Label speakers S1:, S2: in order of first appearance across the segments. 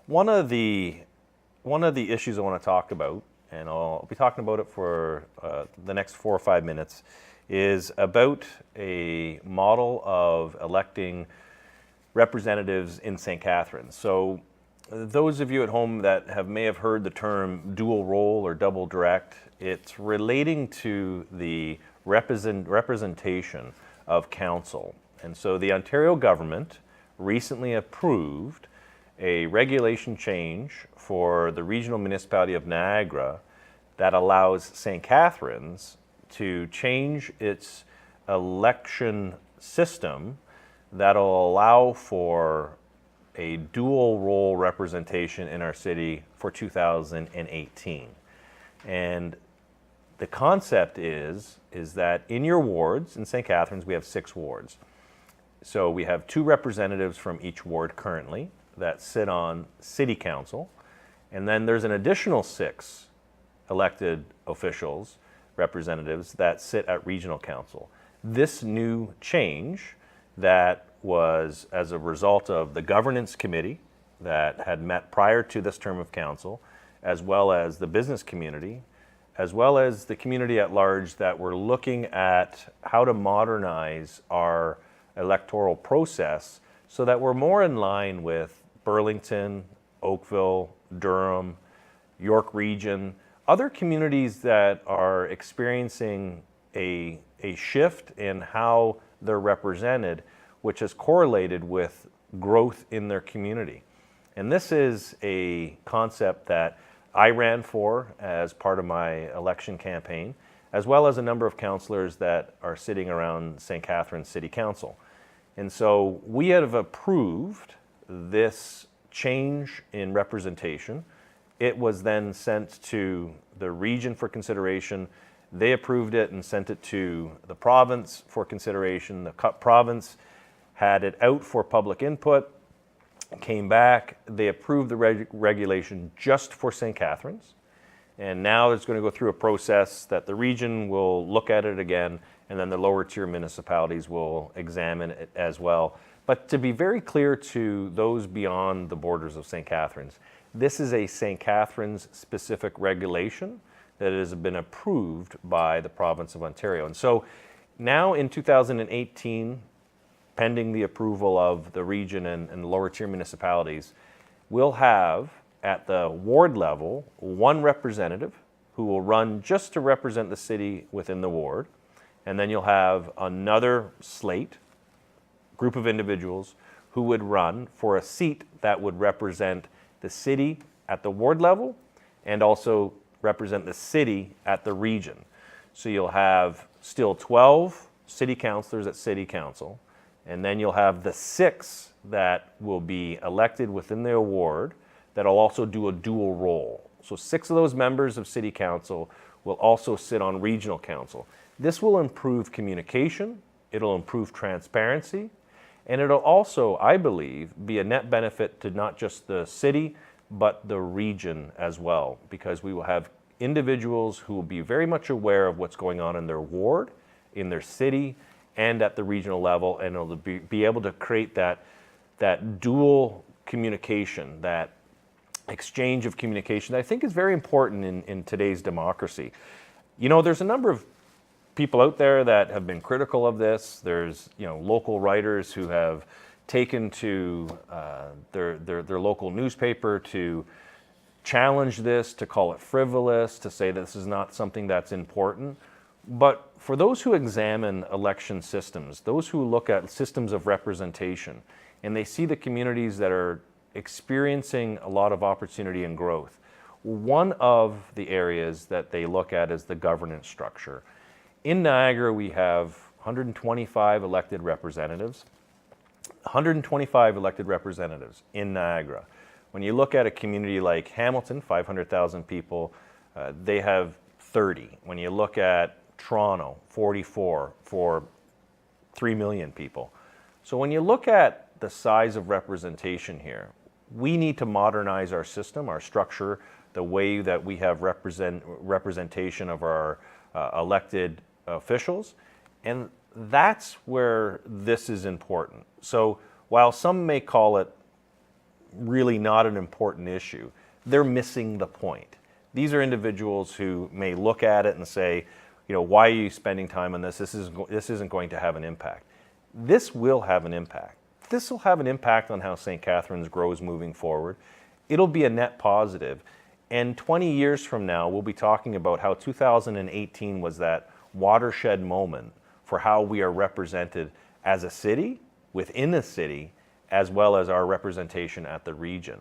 S1: One of the issues I want to talk about, and I'll be talking about it for the next 4 or 5 minutes, is about a model of electing representatives in St. Catharines. So those of you at home that may have heard the term dual role or double direct, it's relating to the representation of council. And so the Ontario government recently approved a regulation change for the regional municipality of Niagara that allows St. Catharines to change its election system that'll allow for a dual role representation in our city for 2018. And the concept is that in your wards, in St. Catharines, we have 6 wards. So we have 2 representatives from each ward currently that sit on city council. And then there's an additional 6 elected officials, representatives, that sit at regional council. This new change that was as a result of the governance committee that had met prior to this term of council, as well as the business community, as well as the community at large, that were looking at how to modernize our electoral process so that we're more in line with Burlington, Oakville, Durham, York Region, other communities that are experiencing a shift in how they're represented, which is correlated with growth in their community. And this is a concept that I ran for as part of my election campaign, as well as a number of councillors that are sitting around St. Catharines City Council. And so we have approved this change in representation. It was then sent to the region for consideration. They approved it and sent it to the province for consideration. The province had it out for public input, came back, they approved the regulation just for St. Catharines. And now it's going to go through a process that the region will look at it again, and then the lower tier municipalities will examine it as well. But to be very clear to those beyond the borders of St. Catharines, this is a St. Catharines specific regulation that has been approved by the province of Ontario. And so now in 2018, pending the approval of the region and lower tier municipalities, we'll have at the ward level 1 representative who will run just to represent the city within the ward. And then you'll have another slate, group of individuals who would run for a seat that would represent the city at the ward level and also represent the city at the region. So you'll have still 12 city councillors at city council, and then you'll have the 6 that will be elected within their ward that'll also do a dual role. So 6 of those members of city council will also sit on regional council. This will improve communication, it'll improve transparency, and it'll also, I believe, be a net benefit to not just the city, but the region as well, because we will have individuals who will be very much aware of what's going on in their ward, in their city, and at the regional level, and it'll be able to create that dual communication, that exchange of communication that I think is very important in today's democracy. You know, there's a number of people out there that have been critical of this. There's, local writers who have taken to their local newspaper to challenge this, to call it frivolous, to say that this is not something that's important. But for those who examine election systems, those who look at systems of representation, and they see the communities that are experiencing a lot of opportunity and growth, one of the areas that they look at is the governance structure. In Niagara, we have 125 elected representatives. 125 elected representatives in Niagara. When you look at a community like Hamilton, 500,000 people, they have 30. When you look at Toronto, 44 for 3 million people. So when you look at the size of representation here, we need to modernize our system, our structure, the way that we have representation of our elected officials, and that's where this is important. So while some may call it really not an important issue, they're missing the point. These are individuals who may look at it and say, why are you spending time on this? This isn't going to have an impact. This will have an impact. This will have an impact on how St. Catharines grows moving forward. It'll be a net positive. And 20 years from now, we'll be talking about how 2018 was that watershed moment for how we are represented as a city, within a city, as well as our representation at the region.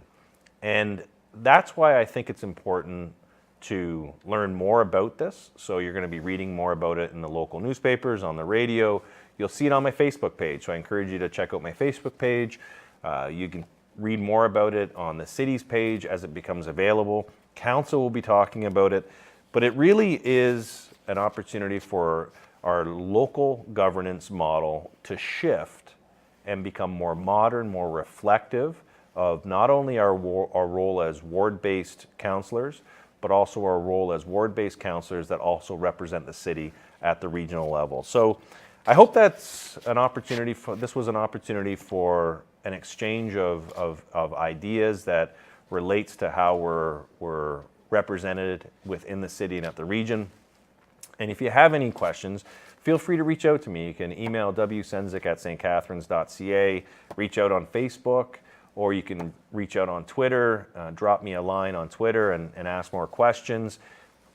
S1: And that's why I think it's important to learn more about this. So you're going to be reading more about it in the local newspapers, on the radio. You'll see it on my Facebook page. So I encourage you to check out my Facebook page. You can read more about it on the city's page as it becomes available. Council will be talking about it. But it really is an opportunity for our local governance model to shift and become more modern, more reflective of not only our role as ward-based councillors, but also our role as ward-based councillors that also represent the city at the regional level. So I hope that's an opportunity this was an opportunity for an exchange of ideas that relates to how we're represented within the city and at the region. And if you have any questions, feel free to reach out to me. You can email wsendzik@stcatharines.ca, reach out on Facebook, or you can reach out on Twitter, drop me a line on Twitter and ask more questions.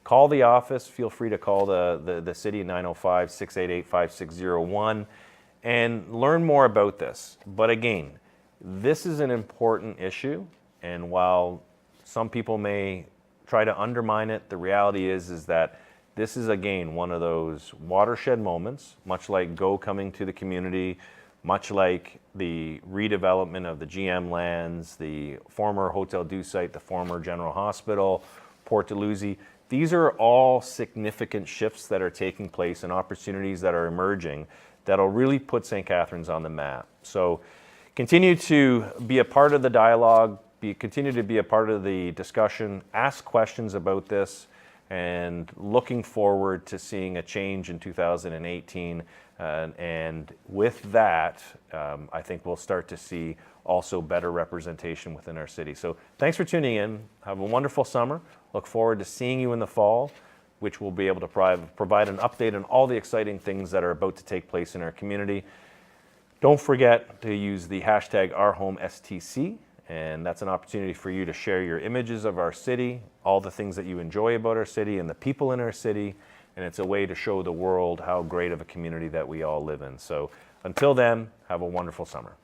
S1: Call the office. Feel free to call the city, 905-688-5601, and learn more about this. But again, this is an important issue, and while some people may try to undermine it, the reality is that this is, again, one of those watershed moments, much like GO coming to the community, much like the redevelopment of the GM lands, the former Hotel Dieu site, the former General Hospital, Port Dalhousie. These are all significant shifts that are taking place and opportunities that are emerging that'll really put St. Catharines on the map. So continue to be a part of the dialogue, continue to be a part of the discussion, ask questions about this, and looking forward to seeing a change in 2018. And with that, I think we'll start to see also better representation within our city. So thanks for tuning in. Have a wonderful summer. Look forward to seeing you in the fall, which will be able to provide an update on all the exciting things that are about to take place in our community. Don't forget to use the hashtag OurHomeSTC, and that's an opportunity for you to share your images of our city, all the things that you enjoy about our city and the people in our city, and it's a way to show the world how great of a community that we all live in. So until then, have a wonderful summer.